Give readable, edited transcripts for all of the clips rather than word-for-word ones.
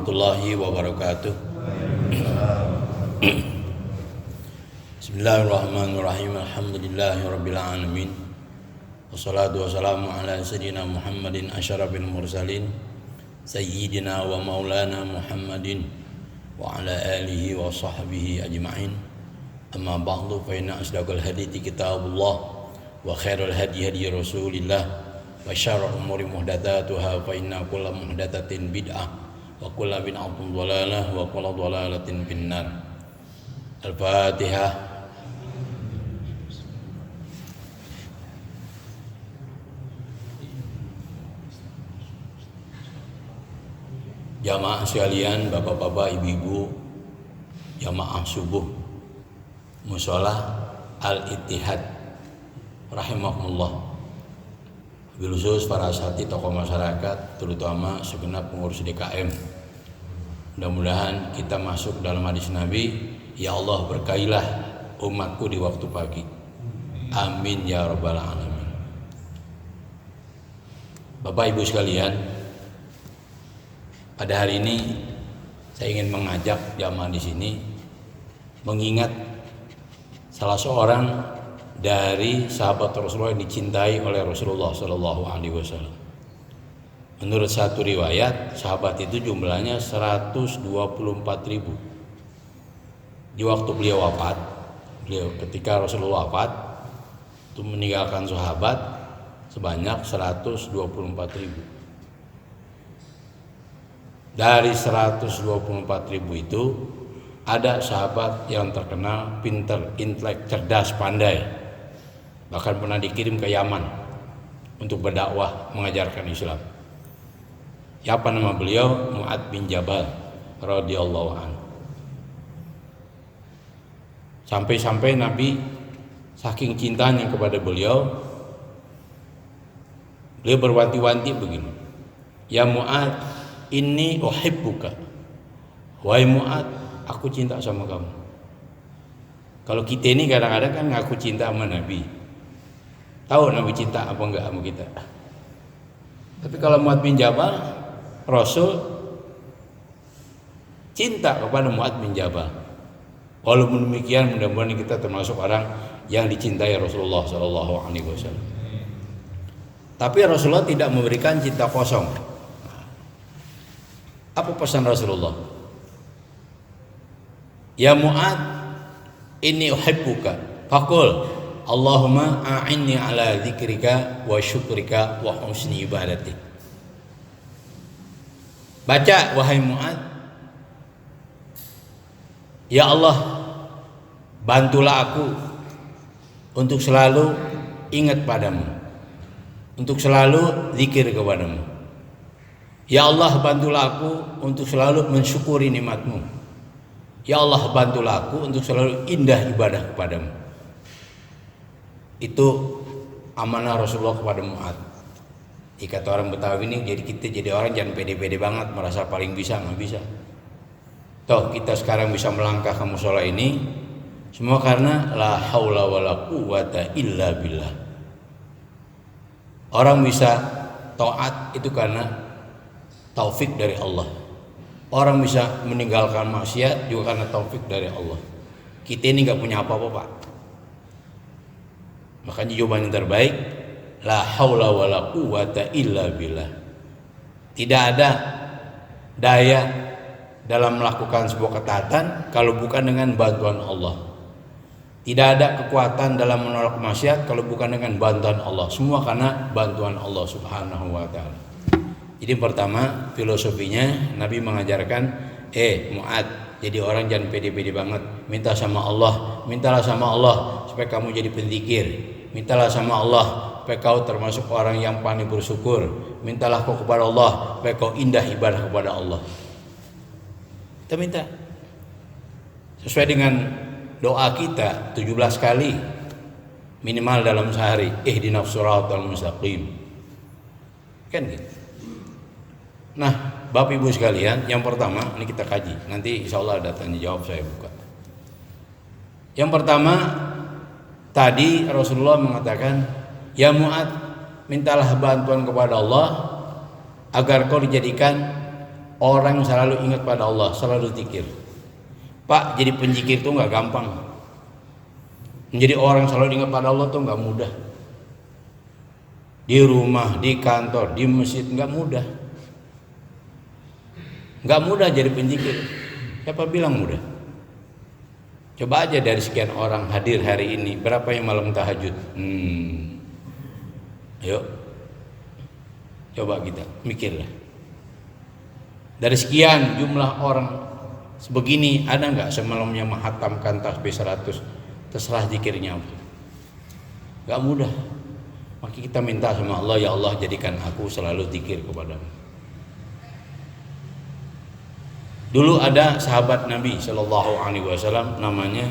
warahmatullahi wabarakatuh. Bismillahirrahmanirrahim. Alhamdulillahirabbil alamin. Wassalatu wassalamu ala sayyidina Muhammadin asyrafil mursalin sayyidina wa maulana Muhammadin wa ala alihi wa sahbihi ajma'in. Amma ba'du, fa inna asdaqal hadithi kitabullah wa khairul hadi hadi Rasulillah wa syarrul umuri muhdatsatuha fa inna kulla muhdatsatin bid'ah wa kulla bid'atin dhalalah wa kulla dhalalatin finnar. Al-Fatihah. Jamaah sekalian, bapak-bapak, ibu-ibu, jamaah subuh Mushola Al-Ittihad rahimahumullah. Wabil khusus para asatidz tokoh masyarakat, terutama segenap pengurus DKM. Mudah-mudahan kita masuk dalam hadis Nabi, ya Allah berkailah umatku di waktu pagi. Amin ya rabbal alamin. Bapak Ibu sekalian, pada hari ini saya ingin mengajak jamaah di sini mengingat salah seorang dari sahabat Rasulullah yang dicintai oleh Rasulullah SAW. Menurut satu riwayat, sahabat itu jumlahnya 124.000. Di waktu beliau wafat, ketika Rasulullah wafat, itu meninggalkan sahabat sebanyak 124.000. Dari 124.000 itu ada sahabat yang terkenal pintar, intelek, cerdas, pandai, bahkan pernah dikirim ke Yaman untuk berdakwah mengajarkan Islam. Siapa nama beliau? Mu'adz bin Jabal radhiyallahu anhu. Sampai-sampai Nabi saking cintanya kepada beliau berwanti-wanti begini, ya Mu'adz, inni uhibbuka. Wahai Mu'adz, aku cinta sama kamu. Kalau kita ini kadang-kadang kan ngaku cinta sama Nabi, tahu Nabi cinta apa enggak sama kita. Tapi kalau Mu'adz bin Jabal, Rasul cinta kepada Mu'adz bin Jabal. Walaupun demikian, mudah-mudahan kita termasuk orang yang dicintai Rasulullah SAW. Tapi Rasulullah tidak memberikan cinta kosong. Apa pesan Rasulullah? Ya Mu'adz, inni uhibbuka. Faqul Allahumma a'inni ala dzikrika wa syukrika wa husni ibadatik. Baca, wahai Mu'adz, ya Allah, bantulah aku untuk selalu ingat padamu, untuk selalu zikir kepadamu. Ya Allah, bantulah aku untuk selalu mensyukuri nikmat-Mu. Ya Allah, bantulah aku untuk selalu indah ibadah kepadamu. Itu amanah Rasulullah kepada Mu'adz. Kata orang Betawi ini, jadi kita jadi orang jangan pede-pede banget merasa paling bisa, nggak bisa. Toh kita sekarang bisa melangkah ke mushola ini semua karena la haula wala quwata illa billah. Orang bisa taat itu karena taufik dari Allah. Orang bisa meninggalkan maksiat juga karena taufik dari Allah. Kita ini nggak punya apa-apa, Pak. Makanya jawaban yang terbaik, la haula wala quwata illa billah. Tidak ada daya dalam melakukan sebuah ketaatan kalau bukan dengan bantuan Allah. Tidak ada kekuatan dalam menolak maksiat kalau bukan dengan bantuan Allah. Semua karena bantuan Allah Subhanahu wa taala. Jadi pertama, filosofinya Nabi mengajarkan, Mu'adz, jadi orang jangan pede-pede banget. Mintalah sama Allah supaya kamu jadi penzikir. Mintalah sama Allah supaya kau termasuk orang yang pandai bersyukur. Mintalah kau kepada Allah supaya kau indah ibadah kepada Allah. Kita minta sesuai dengan doa kita 17 kali minimal dalam sehari, ihdinas shiratal mustaqim. Kan gitu. Nah, Bapak Ibu sekalian, yang pertama ini kita kaji. Nanti insya Allah ada tanya jawab, saya buka. Yang pertama, tadi Rasulullah mengatakan, ya Mu'adz, mintalah bantuan kepada Allah agar kau dijadikan orang yang selalu ingat pada Allah, selalu zikir. Pak, jadi penzikir itu nggak gampang. Menjadi orang selalu ingat pada Allah tuh nggak mudah. Di rumah, di kantor, di masjid nggak mudah. Nggak mudah jadi penzikir. Siapa bilang mudah? Coba aja dari sekian orang hadir hari ini, berapa yang malam tahajud? Ayo, coba kita mikirlah. Dari sekian jumlah orang sebegini, ada nggak semalamnya menghatamkan tasbih 100? Terserah zikirnya apa? Nggak mudah. Maka kita minta sama Allah, ya Allah jadikan aku selalu zikir kepadamu. Dulu ada sahabat Nabi Shallallahu Alaihi Wasallam namanya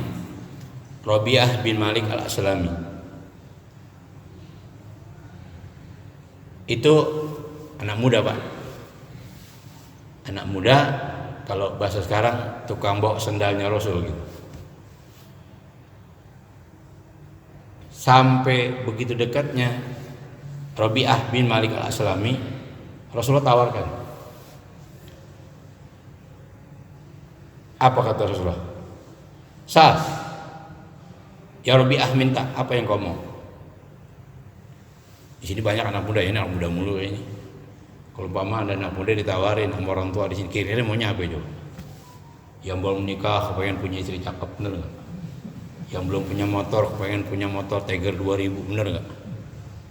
Rabi'ah bin Malik al-Aslami. Itu anak muda, Pak. Anak muda, kalau bahasa sekarang tukang bawa sendalnya Rasul gitu. Sampai begitu dekatnya Rabi'ah bin Malik al-Aslami, Rasulullah tawarkan. Apa kata Rasulullah? Sal, ya Rabi'ah minta, apa yang kau mau? Di sini banyak anak muda, ini anak muda mulu ini. Kalau umpama ada anak muda ditawarin sama orang tua di sini, kira-kira maunya apa coba? Yang belum menikah, kepengen punya istri cakep, bener nggak? Yang belum punya motor, kepengen punya motor Tiger 2000, bener nggak?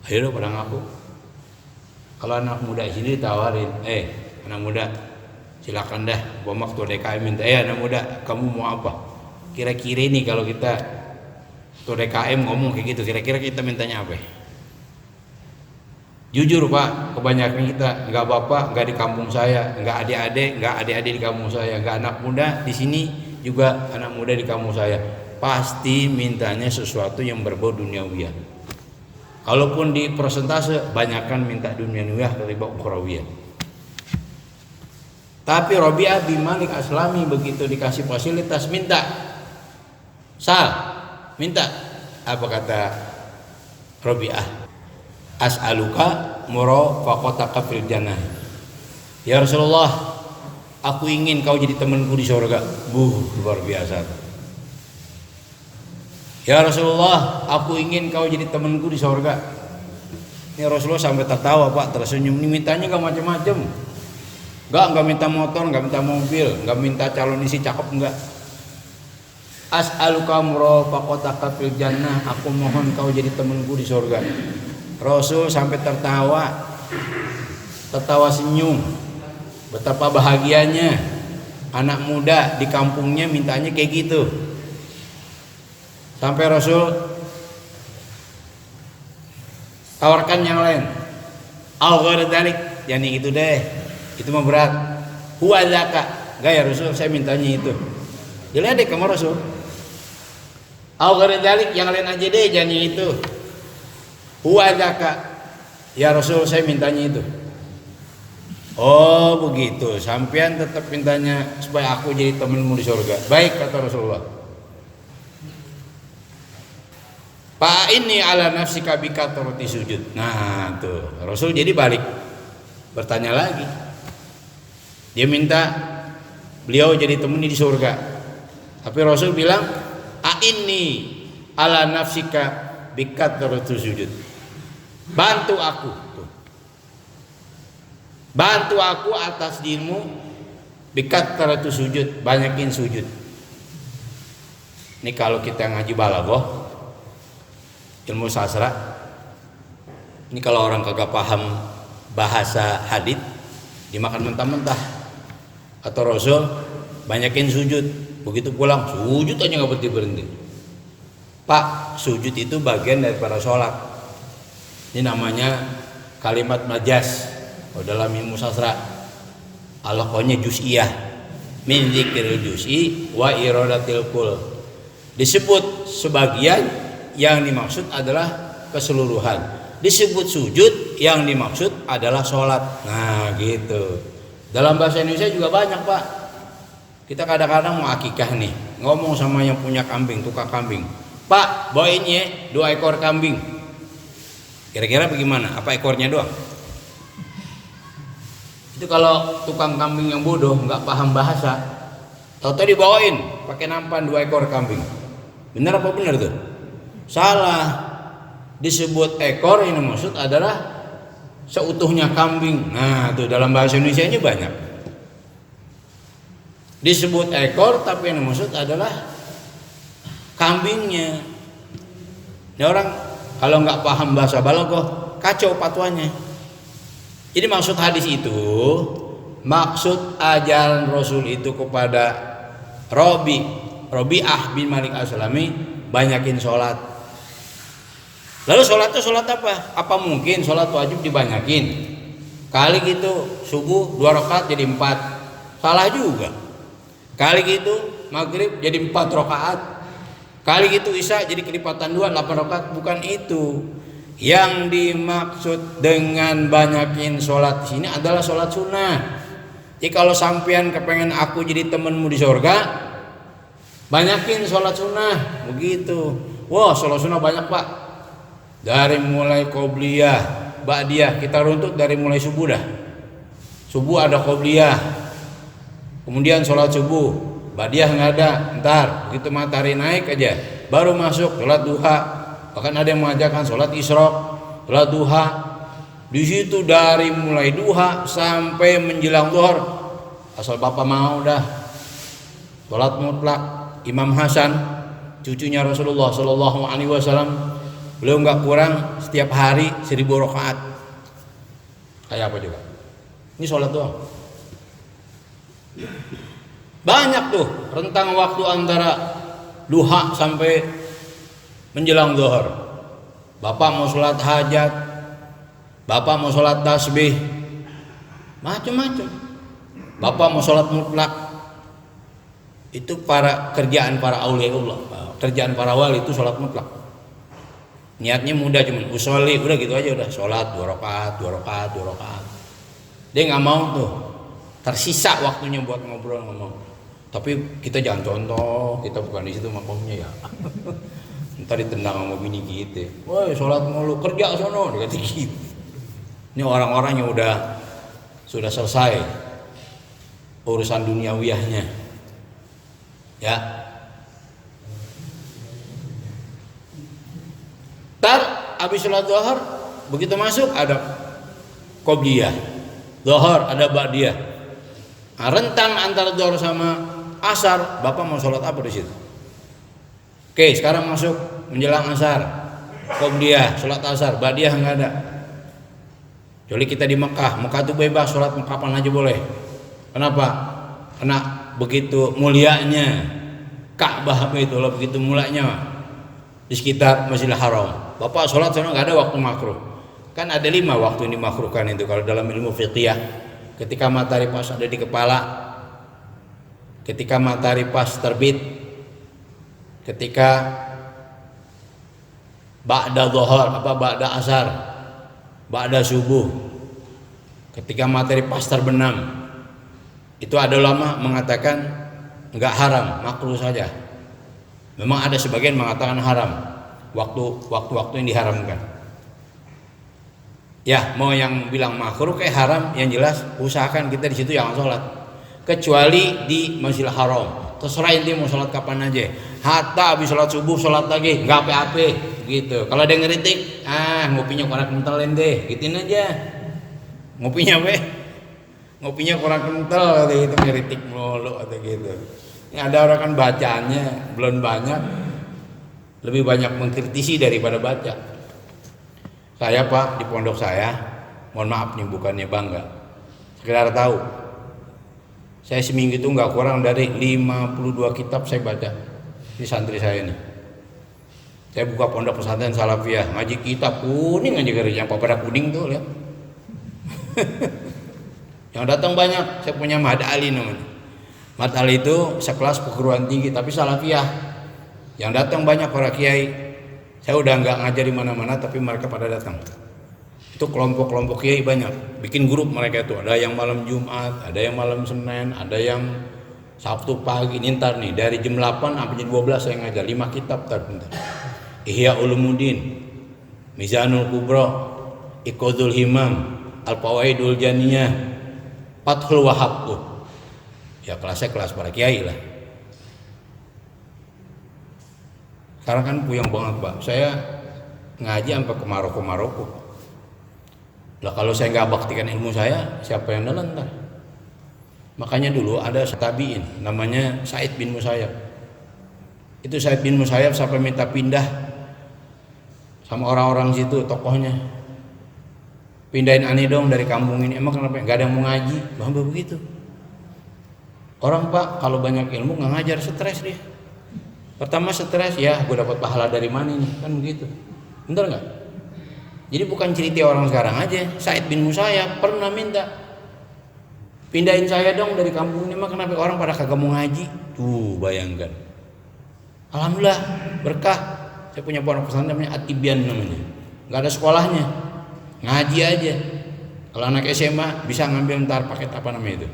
Ayo dong pada ngaku. Kalau anak muda di sini ditawarin, anak muda, silakan dah, bomak tuh DKM minta, anak muda, kamu mau apa? Kira-kira ini kalau kita tuh DKM ngomong kayak gitu, kira-kira kita mintanya apa? Jujur Pak, kebanyakan kita nggak bapak, nggak di kampung saya, nggak adik-adik di kampung saya, nggak anak muda di sini juga anak muda di kampung saya, pasti mintanya sesuatu yang berbau duniawiyah. Kalaupun di persentase, banyakkan minta duniawiyah daripada ukhrawiyah. Tapi Rabi'ah bin Malik Aslami begitu dikasih fasilitas minta, minta. Apa kata Rabi'ah? As'aluka murafaqataka fil jannah. Ya Rasulullah, aku ingin kau jadi temanku di surga. Luar biasa. Ya Rasulullah, aku ingin kau jadi temanku di surga. Ini Rasulullah sampai tertawa Pak, tersenyum. Ini mintanya gak macam-macam. Enggak minta motor, enggak minta mobil, enggak minta calon isi cakep, enggak. As'aluka murafaqataka fil jannah, aku mohon kau jadi temanku di surga. Rasul sampai tertawa senyum, betapa bahagianya anak muda di kampungnya mintanya kayak gitu. Sampai Rasul tawarkan yang lain. Al-ghairu dzalik, yani itu deh, itu mah berat. Huwa zaka, enggak ya Rasul, saya mintanya itu. Diledek sama Rasul. Al-ghairu dzalik, yang lain aja deh, jangan itu. Huwa zaka, ya Rasul, saya mintanya itu. Oh begitu, sampean tetap mintanya supaya aku jadi temanmu di surga. Baik, kata Rasulullah. Pak ini ala nafsika bikatrati sujud. Nah tuh, Rasul jadi balik bertanya lagi. Dia minta beliau jadi temannya di surga. Tapi Rasul bilang, ini ala nafsika bikatrati sujud. Bantu aku tuh. Bantu aku atas dirimu bikatrati sujud, banyakin sujud. Ini kalau kita ngaji balaghah, ilmu sastra, ini kalau orang kagak paham bahasa hadits, dimakan mentah-mentah. Atau Rasul banyakin sujud, begitu pulang sujud aja nggak berhenti. Pak, sujud itu bagian daripada sholat. Ini namanya kalimat majaz dalam ilmu sastra. Alaqanya juz'iyah min dzikril juz'i wa iradatil kull. Disebut sebagian, yang dimaksud adalah keseluruhan. Disebut sujud, yang dimaksud adalah sholat. Nah gitu. Dalam bahasa Indonesia juga banyak Pak. Kita kadang-kadang mau akikah nih, ngomong sama yang punya kambing, tukang kambing, Pak bawain ya 2 ekor kambing. Kira-kira bagaimana? Apa ekornya doang? Itu kalau tukang kambing yang bodoh nggak paham bahasa, tahu-tahu dibawain pakai nampan 2 ekor kambing. Benar apa benar tuh? Salah. Disebut ekor, ini maksud adalah seutuhnya kambing. Nah, tuh dalam bahasa Indonesianya banyak. Disebut ekor tapi yang maksud adalah kambingnya. Ini orang kalau nggak paham bahasa balaghah kacau fatwanya. Jadi maksud hadis itu, maksud ajaran Rasul itu kepada Rabi'ah bin Malik Al-Aslami, banyakin sholat. Lalu sholatnya sholat apa? Apa mungkin sholat wajib dibanyakin? Kali gitu subuh 2 rakaat jadi 4, salah juga. Kali gitu maghrib jadi 4 rakaat. Kali gitu isya jadi kelipatan 2, 8 rakaat. Bukan itu. Yang dimaksud dengan banyakin sholat di sini adalah sholat sunnah. Jadi kalau sampean kepengen aku jadi temenmu di surga, banyakin sholat sunnah. Begitu. Wah, sholat sunnah banyak pak. Dari mulai qobliyah, ba'diyah, kita runtut dari mulai subuh dah. Subuh ada qobliyah, kemudian sholat subuh, ba'diyah nggak ada, ntar begitu matahari naik aja baru masuk sholat duha. Bahkan ada yang mengajarkan sholat isyraq, sholat duha. Di situ dari mulai duha sampai menjelang zuhur, asal bapak mau dah sholat mutlak. Imam Hasan, cucunya Rasulullah Shallallahu Alaihi Wasallam, beliau nggak kurang setiap hari 1000 rakaat. Kayak apa juga? Ini sholat doang. Banyak tuh rentang waktu antara duha sampai menjelang zuhur. Bapak mau sholat hajat, bapak mau sholat tasbih, macam-macam. Bapak mau sholat mutlak. Itu kerjaan para auliaullah, kerjaan para wali itu sholat mutlak. Niatnya mudah, cuman usolli, udah gitu aja, udah sholat 2 rakaat, 2 rakaat, 2 rakaat. Dia nggak mau tuh tersisa waktunya buat ngobrol ngomong. Tapi kita jangan contoh, kita bukan di situ makomnya ya. Ntar ditendang sama bini gitu. Woi sholat mulu, kerja sono, dikata gitu. Ini orang-orang yang sudah selesai urusan duniawiyahnya, ya. Habis sholat zuhur, begitu masuk ada qobliyah, zuhur ada ba'diyah. Nah, rentang antara zuhur sama asar, bapak mau sholat apa di situ? Oke, sekarang masuk menjelang asar, qobliyah, sholat asar, ba'diyah nggak ada. Kecuali kita di Mekah tuh bebas, sholat kapan aja boleh. Kenapa? Karena begitu mulianya Ka'bah itu loh, begitu mulianya di sekitar Masjidil Haram. Bapak sholat sana nggak ada waktu makruh. Kan ada 5 waktu yang dimakruhkan itu kalau dalam ilmu fiqih. Ketika matahari pas ada di kepala, ketika matahari pas terbit, ketika ba'da dhuhur, ba'da asar, ba'da subuh, ketika matahari pas terbenam. Itu ada ulama mengatakan nggak haram, makruh saja. Memang ada sebagian mengatakan haram. Waktu-waktu yang diharamkan. Ya, mau yang bilang makruh kayak haram, yang jelas usahakan kita di situ jangan sholat. Kecuali di Masjidil Haram. Terserah inti mau sholat kapan aja. Hatta habis sholat subuh sholat lagi, nggak apa-apa gitu. Kalau ada yang ngeritik, ngopinya kurang kental deh, gituin aja. Ngopinya kurang kental, gitu ngeritik mulu atau gitu. Ini ada orang kan bacaannya belum banyak. Lebih banyak mengkritisi daripada baca. Saya pak di pondok saya, mohon maaf nih bukannya bangga, sekedar tahu. Saya seminggu itu nggak kurang dari 52 kitab saya baca. Ini santri saya nih. Saya buka pondok pesantren Salafiyah, ngaji kitab kuning aja garis yang pada kuning tuh lihat. Yang datang banyak. Saya punya Mad Ali namanya. Mad Ali itu sekelas perguruan tinggi tapi Salafiyah. Yang datang banyak para kiai. Saya udah nggak ngajar di mana-mana tapi mereka pada datang. Itu kelompok-kelompok kiai banyak. Bikin grup mereka itu. Ada yang malam Jumat, ada yang malam Senin, ada yang Sabtu pagi. Ini ntar nih dari jam 8 sampai jam 12 saya ngajar 5 kitab ntar. Ihya Ulumuddin, Mizanul Kubra, Iqadul Himam, Al-Fawaidul Janiyah, Fathul Wahab tuh. Ya kelasnya kelas para kiai lah. Sekarang kan puyeng banget Pak. Saya ngaji sampai ke Maroko. Lah kalau saya nggak baktikan ilmu saya, siapa yang nelen ntar? Makanya dulu ada tabiin namanya Said bin Musayyab. Itu Said bin Musayyab sampai minta pindah sama orang-orang situ tokohnya. Pindahin aneh dong dari kampung ini. Emang kenapa? Nggak ada yang mau ngaji. Bamba begitu. Orang Pak kalau banyak ilmu nggak ngajar, stres dia. Pertama stres, ya gue dapat pahala dari mana nih, kan begitu. Bener nggak? Jadi bukan cerita orang sekarang aja. Said bin Musayyab pernah minta pindahin saya dong dari kampung ini, mah kenapa orang pada kagak mau ngaji? Tuh bayangkan. Alhamdulillah berkah. Saya punya pondok pesantren namanya At-Tibyan namanya. Nggak ada sekolahnya, ngaji aja. Kalau anak SMA bisa ngambil ntar paket apa namanya itu.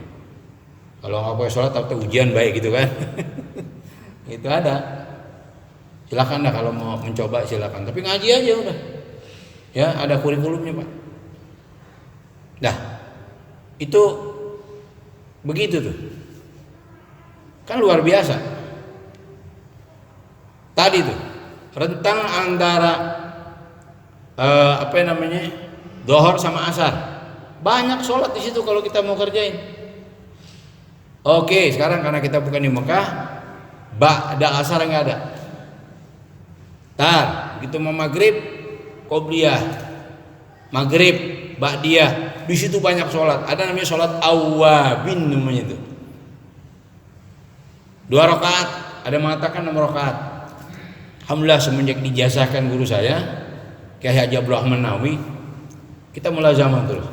Kalau nggak pakai sholat atau ujian baik gitu kan. Itu ada. Silakan dah kalau mau mencoba silakan. Tapi ngaji aja udah. Ya ada kurikulumnya Pak. Dah. Itu begitu tuh. Kan luar biasa. Tadi tuh rentang antara Zuhur sama asar. Banyak sholat di situ kalau kita mau kerjain. Oke, sekarang karena kita bukan di Mekah, ba'da asar nggak ada. Gitu mau maghrib, qobliyah, maghrib, ba'diyah. Di situ banyak sholat. Ada namanya sholat awwabin namanya itu. 2 rakaat, ada mengatakan 6 rakaat. Alhamdulillah semenjak dijazahkan guru saya, Kyai Haji Abdul Rahman Nawawi, kita mulazamah terus.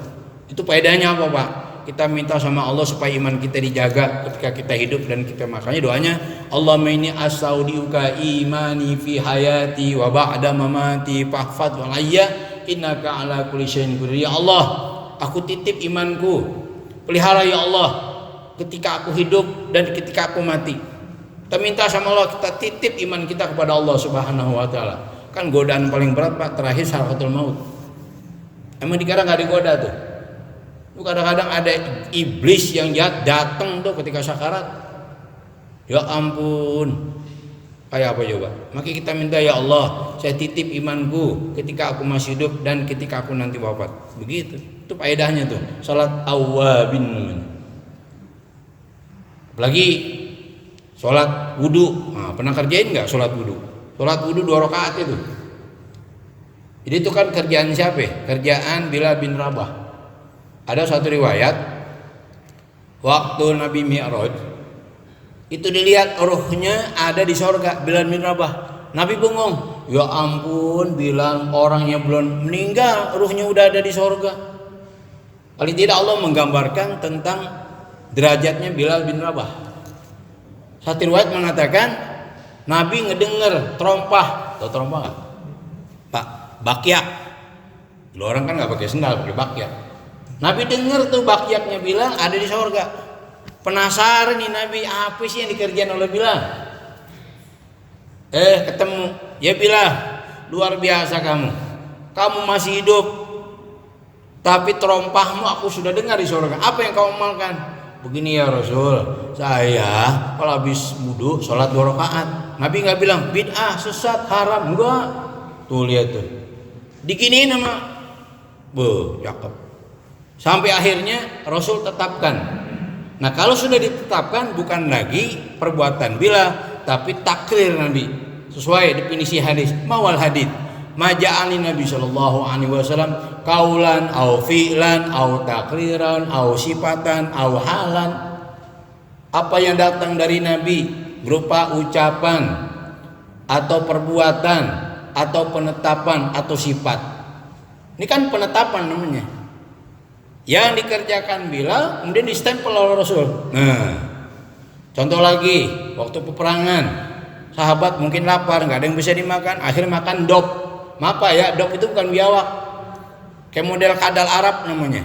Itu faedahnya apa Pak? Kita minta sama Allah supaya iman kita dijaga ketika kita hidup dan kita makanya doanya Allahumma inni astaudiuka imani fi hayati wa ba'da mamati fahfadz walayya innaka ala kulli syai'in qadir. Ya Allah, aku titip imanku, pelihara ya Allah ketika aku hidup dan ketika aku mati. Kita minta sama Allah, kita titip iman kita kepada Allah Subhanahu wa taala. Kan godaan paling berat Pak terakhir sakaratul maut. Emang dikira enggak digoda tuh? Kadang-kadang ada iblis yang jahat datang tuh ketika sakarat. Ya ampun. Kayak apa coba? Maka kita minta ya Allah, saya titip imanku ketika aku masih hidup dan ketika aku nanti wafat. Begitu. Itu faedahnya tuh. Salat awwabin namanya. Apalagi salat wudu. Nah, pernah kerjain enggak salat wudu? Salat wudu 2 rakaat itu. Jadi itu kan kerjaan siapa? Kerjaan Bilal bin Rabah. Ada satu riwayat waktu Nabi Mi'raj itu dilihat ruhnya ada di sorga Bilal bin Rabah. Nabi bengong, ya ampun Bilal, orangnya belum meninggal ruhnya udah ada di sorga. Paling tidak Allah menggambarkan tentang derajatnya Bilal bin Rabah. Satu riwayat mengatakan Nabi ngedenger terompah. Tahu terompah nggak? Pak, bakyak. Lu orang kan nggak pakai sendal, pakai bakyak. Nabi dengar tuh bakyaknya Bilal ada di sorga. Penasaran nih Nabi, apa sih yang dikerjain oleh Bilal? Ketemu. Ya Bilal, luar biasa kamu. Kamu masih hidup. Tapi terompahmu aku sudah dengar di sorga. Apa yang kamu amalkan? Begini ya Rasul, saya kalau habis wudu sholat 2 rakaat. Nabi nggak bilang bid'ah, sesat, haram, enggak. Tuh lihat tuh. Diginiin sama. Cakep. Sampai akhirnya Rasul tetapkan. Nah kalau sudah ditetapkan bukan lagi perbuatan Bilal, tapi takrir Nabi sesuai definisi hadis. Mawal hadis maja'ani Nabi sallallahu alaihi wasallam kaulan au fi'lan au takriran au sifatan au halan. Apa yang datang dari Nabi berupa ucapan atau perbuatan atau penetapan atau sifat. Ini kan penetapan namanya. Yang dikerjakan Bilal kemudian distempel oleh Rasul. Nah, contoh lagi waktu peperangan, sahabat mungkin lapar, nggak ada yang bisa dimakan, akhirnya makan dop. Apa ya? Dop itu bukan biawak, kayak model kadal Arab namanya.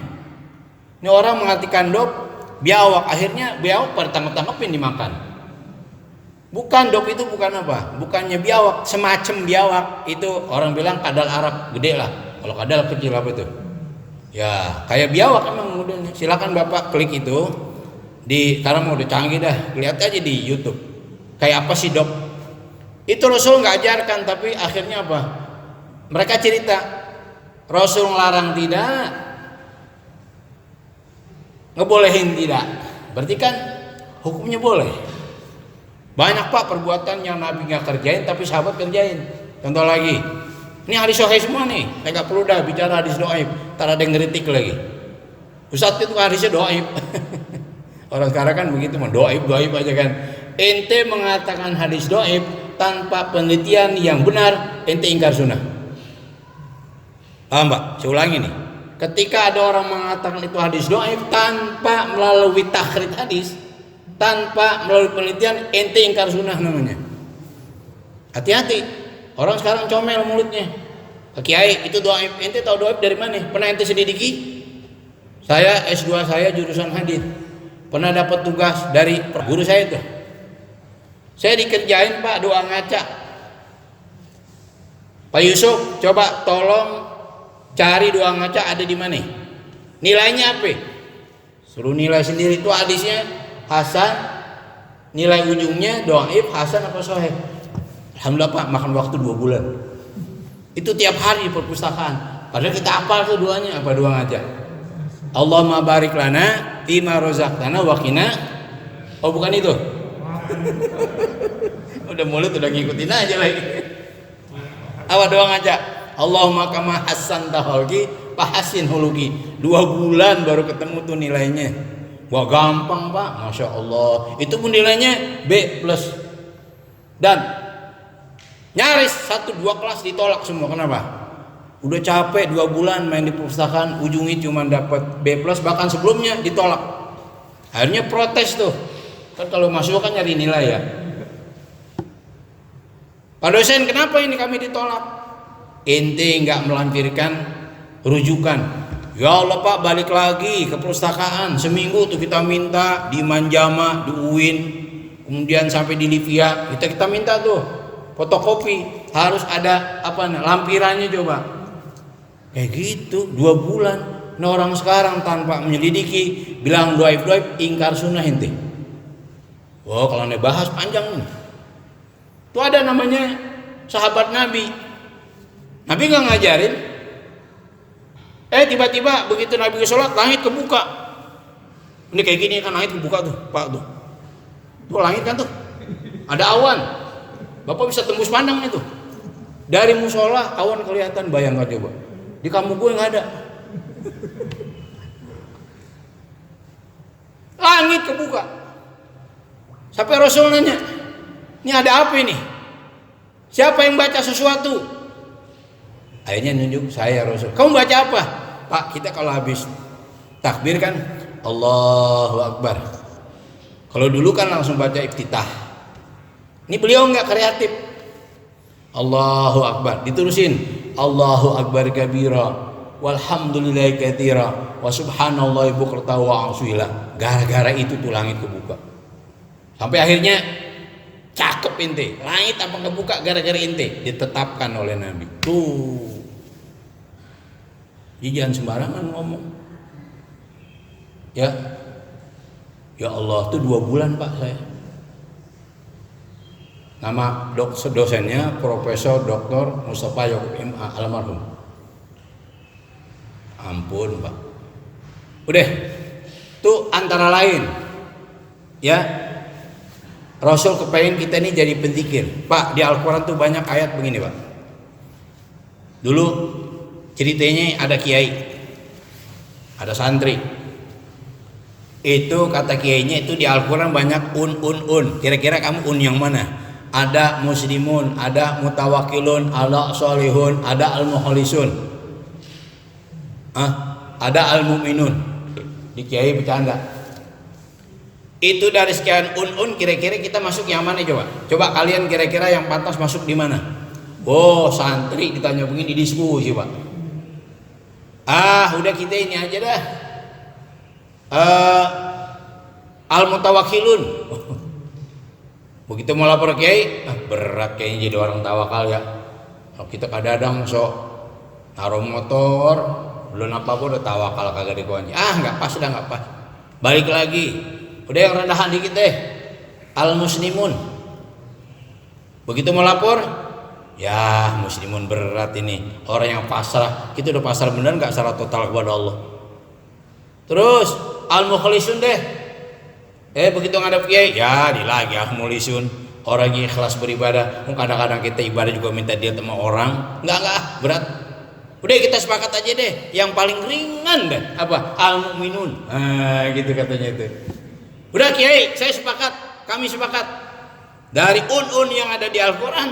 Ini orang mengartikan dop biawak, akhirnya biawak bertangkap-tangkapin dimakan. Bukan, dop itu bukan apa? Bukannya biawak, semacam biawak. Itu orang bilang kadal Arab, gede lah. Kalau kadal kecil apa itu? Ya, kayak biawak emang modelnya. Silakan Bapak klik itu karena mau udah canggih dah, lihat aja di YouTube. Kayak apa sih, Dok? Itu Rasul nggak ajarkan, tapi akhirnya apa? Mereka cerita Rasul ngelarang tidak, ngebolehin tidak. Berarti kan hukumnya boleh. Banyak Pak perbuatan yang Nabi nggak kerjain tapi sahabat kerjain. Contoh lagi, ini hadis sahih semua nih. Saya nggak perlu dah bicara hadis doaib. Ntar ada yang ngeritik lagi. Ustadz itu hadisnya doaib. Orang sekarang kan begitu, doaib aja kan. Ente mengatakan hadis doaib tanpa penelitian yang benar, ente ingkar sunnah. Paham Pak? Saya ulangi nih. Ketika ada orang mengatakan itu hadis doaib tanpa melalui takhrij hadis, tanpa melalui penelitian, ente ingkar sunnah namanya. Hati-hati, orang sekarang comel mulutnya. Kiai itu doaib, ente tahu doaib dari mana? Pernah ente selidiki? Saya S2 saya jurusan hadis, pernah dapat tugas dari guru saya itu. Saya dikerjain Pak doa ngaca. Pak Yusuf, coba tolong cari doa ngaca ada di mana? Nilainya apa? Suruh nilai sendiri, itu hadisnya hasan, nilai ujungnya dhaif, hasan apa sahih. Alhamdulillah Pak, makan waktu 2 bulan. Itu tiap hari di perpustakaan. Padahal kita hafal tuh doanya, apa doa ngaca? Allahumma barik lana fima razaqtana wa qina. Oh bukan itu. Udah mulut udah ngikutin aja lagi. Apa doa ngaca? Allahumma kama hassanta khalqi fahasin huluki. 2 bulan baru ketemu tuh nilainya. Wah gampang Pak, Masya Allah. Itu pun nilainya B+. Dan nyaris 1-2 kelas ditolak semua. Kenapa? Udah capek 2 bulan main di perpustakaan, ujungnya cuma dapat B+, bahkan sebelumnya ditolak. Akhirnya protes tuh. Kan kalau masuk kan nyari nilai ya. Pak dosen, kenapa ini kami ditolak? Ente nggak melampirkan rujukan. Ya Allah Pak, balik lagi ke perpustakaan. Seminggu tuh kita minta di Manjama, di UIN, kemudian sampai di Livia. Kita minta tuh fotokopi, harus ada lampirannya coba. Kayak gitu 2 bulan. Nah orang sekarang tanpa menyelidiki bilang doaib ingkar sunnah ente. Wah kalau anda bahas panjang nih. Itu ada namanya sahabat Nabi. Nabi nggak ngajarin. Tiba-tiba begitu Nabi sholat langit kebuka. Ini kayak gini kan langit kebuka tuh Pak tuh. Tuh langit kan tuh. Ada awan. Bapak bisa tembus pandang itu. Dari musola awan kelihatan, bayangkan coba. Di kampung gue nggak ada. Langit kebuka. Sampai Rasul nanya, ini ada apa ini? Siapa yang baca sesuatu? Akhirnya nunjuk saya Rasul. Kamu baca apa? Pak, kita kalau habis takbir kan Allahu Akbar. Kalau dulu kan langsung baca iftitah. Ini beliau nggak kreatif. Allahu Akbar, diterusin Allahu Akbar kabira walhamdulillahi katsira wa subhanallahi bukratan wa asila. Gara-gara itu tuh langit kebuka. Sampai akhirnya cakep ente, langit apa kebuka gara-gara ente, ditetapkan oleh Nabi. Tuh. Jadi jangan sembarangan ngomong. Ya. Ya Allah, tuh 2 bulan Pak saya. Nama dosennya Profesor Dr. Mustafa Yaqub MA almarhum. Ampun Pak. Udah. Tuh antara lain ya, Rasul kepengen kita ini jadi penzikir. Pak, di Al-Quran tuh banyak ayat begini Pak. Dulu ceritanya ada kiai, ada santri. Itu kata kiainya itu di Al-Quran banyak un. Kira-kira kamu yang mana? Ada muslimun, ada mutawakilun, ada solihun, ada al-mukhlisun, ada al-mu'minun. Di kiai bercanda. Itu dari sekian kira-kira kita masuk yang mana coba? Coba kalian kira-kira yang pantas masuk di mana? Oh, santri ditanya begini diskusi Pak. Udah kita ini aja dah. Al-mutawakilun. Begitu mau lapor kiai, berat kayaknya jadi orang tawakal ya. Kalau kita kadang-kadang sok naruh motor, belum apa-apa udah tawakal kagak dikunci. Nggak pas, udah nggak pas. Balik lagi. Udah yang rendahan dikit deh. Al-muslimun. Begitu mau lapor, ya muslimun berat ini. Orang yang pasrah, kita udah pasrah benar nggak secara total kepada Allah. Terus al-mukhlisun deh. Begitu ngadep kiai, ya di lagi al-mukhlisun. Orang yang ikhlas beribadah. Kadang-kadang kita ibadah juga minta dia sama orang. Enggak, berat. Udah kita sepakat aja deh. Yang paling ringan deh apa? Al-mu'minun. Gitu katanya itu. Udah kiai, saya sepakat. Kami sepakat. Dari un yang ada di Al-Quran,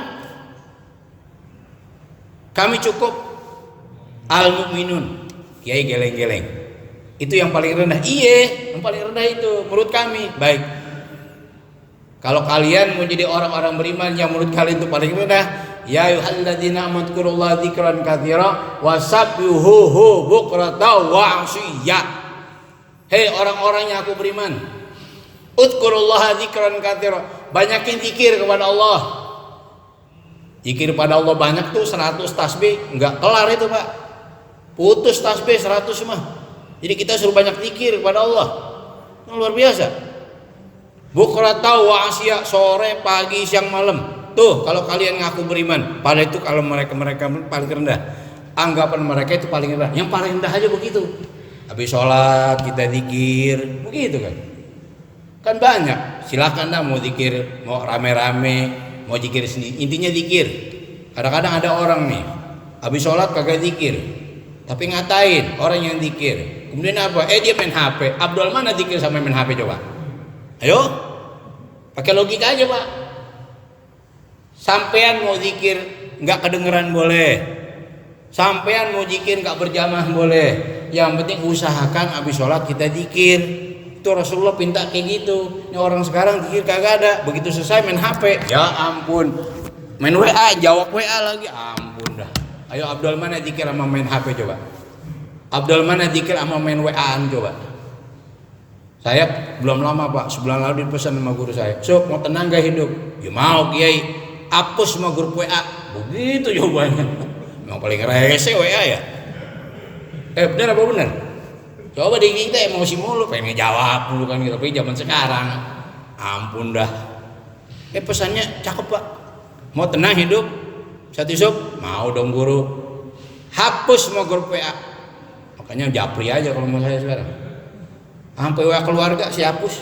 kami cukup al-mu'minun. Kiai geleng-geleng. Itu yang paling rendah. Iya, yang paling rendah itu menurut kami. Baik. Kalau kalian mau jadi orang-orang beriman yang menurut kalian itu paling rendah, ya ayyuhalladzina amanu dzkurullaha dzikran katsira wasabbihuhu bukratan wa ashiya. Hei orang-orang yang aku beriman, udzkurullaha dzikran katsira, banyakin zikir kepada Allah. Zikir pada Allah banyak tuh 100 tasbih, enggak kelar itu, Pak. Putus tasbih 100 mah. Jadi kita suruh banyak zikir kepada Allah. Luar biasa. Bukratan wa asya, sore, pagi, siang, malam. Tuh kalau kalian ngaku beriman, pada itu kalau mereka paling rendah. Anggapan mereka itu paling rendah. Yang paling rendah aja begitu. Habis sholat kita zikir, begitu kan? Kan banyak. Silakan dah mau zikir, mau rame-rame, mau zikir sendiri. Intinya zikir. Kadang-kadang ada orang nih, habis sholat kagak zikir, tapi ngatain orang yang zikir. Kemudian apa? Dia main HP. Abdul mana zikir sama main HP coba? Ayo, pakai logika aja, Pak. Sampean mau zikir nggak kedengeran boleh, sampean mau zikir nggak berjamaah boleh. Yang penting usahakan habis sholat kita zikir. Itu Rasulullah pinta kayak gitu. Ini orang sekarang zikir kagak ada. Begitu selesai main HP, ya ampun, main WA, jawab WA lagi, ampun dah. Ayo Abdul mana zikir sama main HP coba? Abdul mana zikir sama main WA-an coba? Saya belum lama, Pak, sebulan lalu dipesan sama guru saya, "Sob, mau tenang gak hidup?" "Ya mau, Kiai." "Hapus semua grup WA." Begitu jawabannya. Memang paling rese WA ya. Benar apa benar? Coba di kita emosi mulu, pengen ngejawab dulu kan gitu. Tapi zaman sekarang, ampun dah. Pesannya cakep, Pak. Mau tenang hidup? Satu sob, mau dong guru. Hapus semua grup WA. Makanya japri aja kalau mau saya sekarang. Sampai WA keluarga si hapus.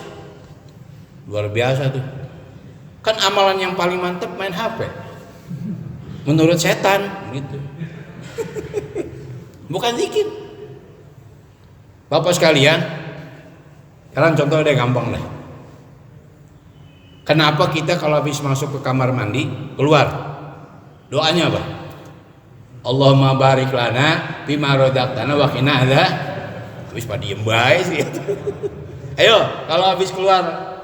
Luar biasa tuh. Kan amalan yang paling mantep main HP. Menurut setan gitu. Bukan zikir. Bapak sekalian, sekarang contoh deh gampang deh. Kenapa kita kalau habis masuk ke kamar mandi keluar, doanya apa? Allahumma barik lana bima razaqtana wa qina adzab. Habis pada diem bae sih. Ayo, kalau habis keluar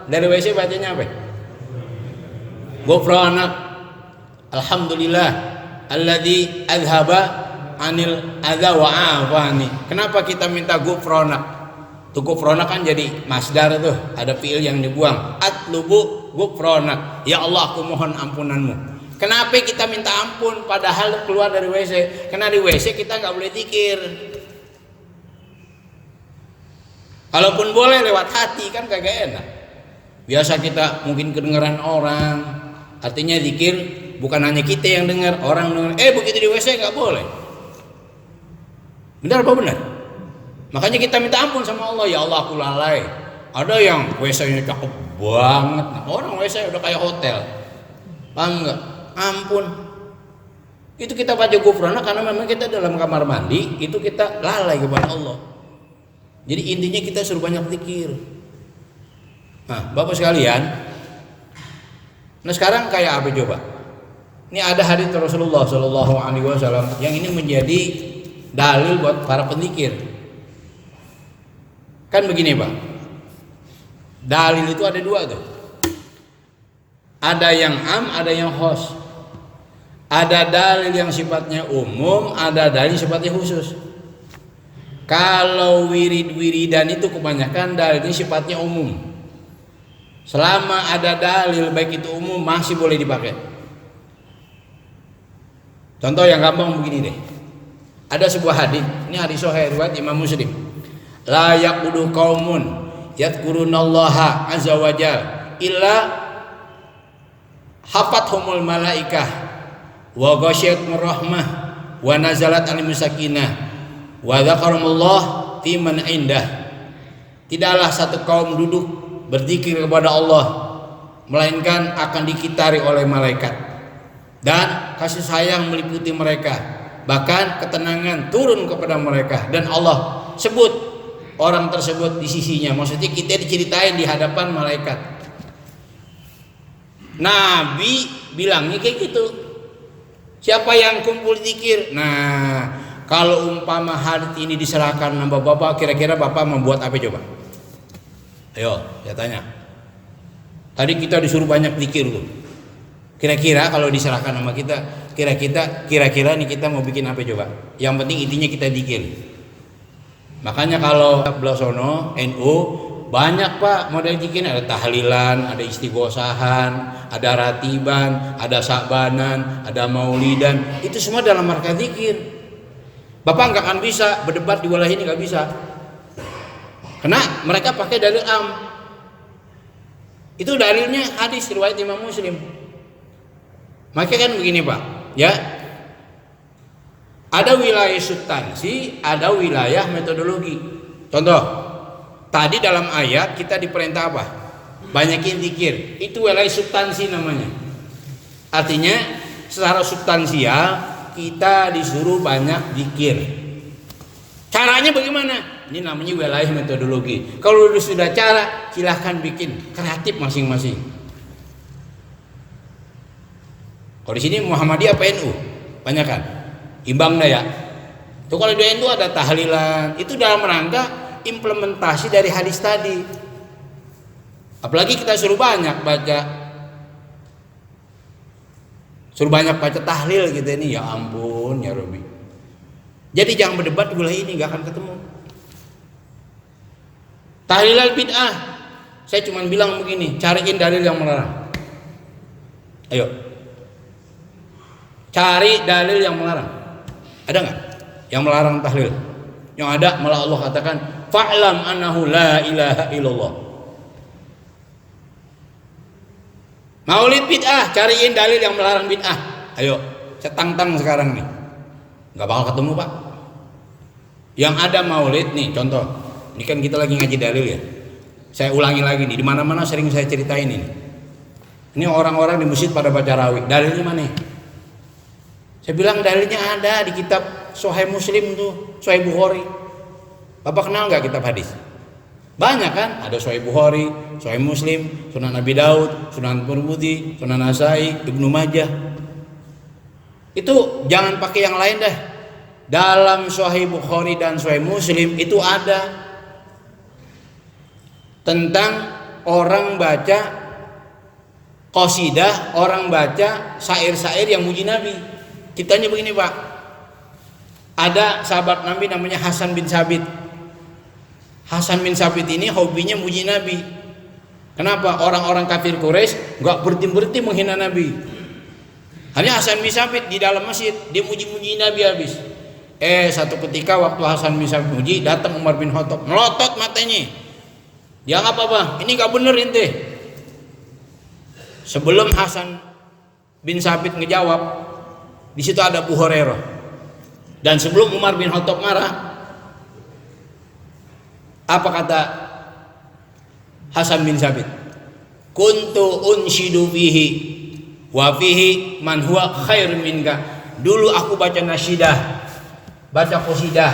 dari WC bacanya apa? Ghufranak alhamdulillah alladzi adhaba anil adza wa afani. Kenapa kita minta ghufranak? Tuh ghufranak kan jadi masdar tuh, ada fiil yang dibuang. Atlubu ghufranak. Ya Allah, aku mohon ampunanmu. Kenapa kita minta ampun padahal keluar dari WC? Karena di WC kita nggak boleh zikir. Kalaupun boleh lewat hati kan kagak enak. Biasa kita mungkin kedengeran orang. Artinya zikir bukan hanya kita yang dengar, orang dengar. Begitu di WC nggak boleh. Benar apa benar? Makanya kita minta ampun sama Allah. Ya Allah, aku lalai. Ada yang WC-nya cakep banget. Nah, orang WC udah kayak hotel. Paham nggak? Ampun. Itu kita baca ghufrana karena memang kita dalam kamar mandi itu kita lalai kepada Allah. Jadi intinya kita suruh banyak zikir. Nah, Bapak sekalian, nah sekarang kayak apa coba? Ini ada hadits Rasulullah Shallallahu Alaihi Wasallam yang ini menjadi dalil buat para penzikir. Kan begini, Pak. Dalil itu ada dua tuh. Ada yang am, ada yang khos. Ada dalil yang sifatnya umum, ada dalil sifatnya khusus. Kalau wiridan itu kebanyakan dalilnya sifatnya umum. Selama ada dalil baik itu umum masih boleh dipakai. Contoh yang gampang begini deh. Ada sebuah hadis, ini hadis sahih riwayat Imam Muslim. La yaqudu qaumun yadhkurunallaha azza wajal illa hafathumul malaikah wa ghasyiyatuhum rahmah wa nazalat alaihim sakinah wa dzakarumullah fi man indah. Tidaklah satu kaum duduk berzikir kepada Allah melainkan akan dikitari oleh malaikat dan kasih sayang meliputi mereka, bahkan ketenangan turun kepada mereka, dan Allah sebut orang tersebut di sisinya. Maksudnya kita diceritain di hadapan malaikat. Nabi bilangnya kayak gitu. Siapa yang kumpul zikir? Nah, kalau umpama hadits ini diserahkan sama Bapak, kira-kira Bapak membuat apa coba? Ayo, saya tanya. Tadi kita disuruh banyak zikir tuh. Kira-kira kalau diserahkan sama kita, kira-kira nih kita mau bikin apa coba? Yang penting intinya kita zikir. Makanya kalau Blasono NU banyak Pak model zikir, ada tahlilan, ada istighosahan, ada ratiban, ada sakbanan, ada maulidan. Itu semua dalam rangka zikir. Bapak nggak akan bisa berdebat di wilayah ini, nggak bisa. Karena mereka pakai dalil am. Itu dalilnya hadis riwayat Imam Muslim. Makanya kan begini Pak, ya. Ada wilayah substansi, ada wilayah metodologi. Contoh, tadi dalam ayat kita diperintah apa? Banyakin zikir. Itu wilayah substansi namanya. Artinya secara substansial kita disuruh banyak zikir. Caranya bagaimana? Ini namanya wilayah metodologi. Kalau sudah cara, silahkan bikin kreatif masing-masing. Kalau di sini Muhammadiyah apa NU? Banyak kan? Imbang dah ya. Tuh kalau di NU ada tahlilan, itu dalam rangka implementasi dari hadis tadi. Apalagi kita suruh banyak baca tahlil gitu ini, ya ampun ya Robi. Jadi jangan berdebat di wilayah ini, nggak akan ketemu. Tahlilal bid'ah, saya cuma bilang begini, cariin dalil yang melarang. Ayo, cari dalil yang melarang. Ada nggak yang melarang tahlil? Yang ada malah Allah katakan, fa'lam annahu la ilaha illallah. Maulid bid'ah, cariin dalil yang melarang bid'ah. Ayo, saya tantang sekarang nih. Nggak bakal ketemu Pak. Yang ada maulid nih, contoh. Ini kan kita lagi ngaji dalil ya. Saya ulangi lagi nih, di mana-mana sering saya ceritain ini. Ini orang-orang di masjid pada baca rawih. Dalilnya mana? Saya bilang dalilnya ada di kitab Sahih Muslim tuh, Sahih Bukhari. Bapak kenal nggak kitab hadis? Banyak kan? Ada Sahih Bukhari, Sahih Muslim, Sunan Abi Daud, Sunan Tirmidzi, Sunan Nasai, Ibnu Majah. Itu jangan pakai yang lain dah. Dalam Sahih Bukhari dan Sahih Muslim itu ada tentang orang baca qasidah, orang baca syair-syair yang muji Nabi. Ceritanya begini Pak, ada sahabat Nabi namanya Hasan bin Sabit. Hasan bin Sabit ini hobinya muji Nabi. Kenapa? Orang-orang kafir Quraisy nggak berhenti menghina Nabi. Hanya Hasan bin Sabit di dalam masjid dia muji-muji Nabi habis. Satu ketika waktu Hasan bin Sabit muji, datang Umar bin Khattab, melotot matanya. Dia apa? Ini nggak bener ente. Sebelum Hasan bin Sabit ngejawab, di situ ada Abu Hurairah. Dan sebelum Umar bin Khattab marah, apa kata Hasan bin Sabit? Kuntu unshidu fihi wa fihi man huwa khair minka. Dulu aku baca nasyidah, baca qasidah,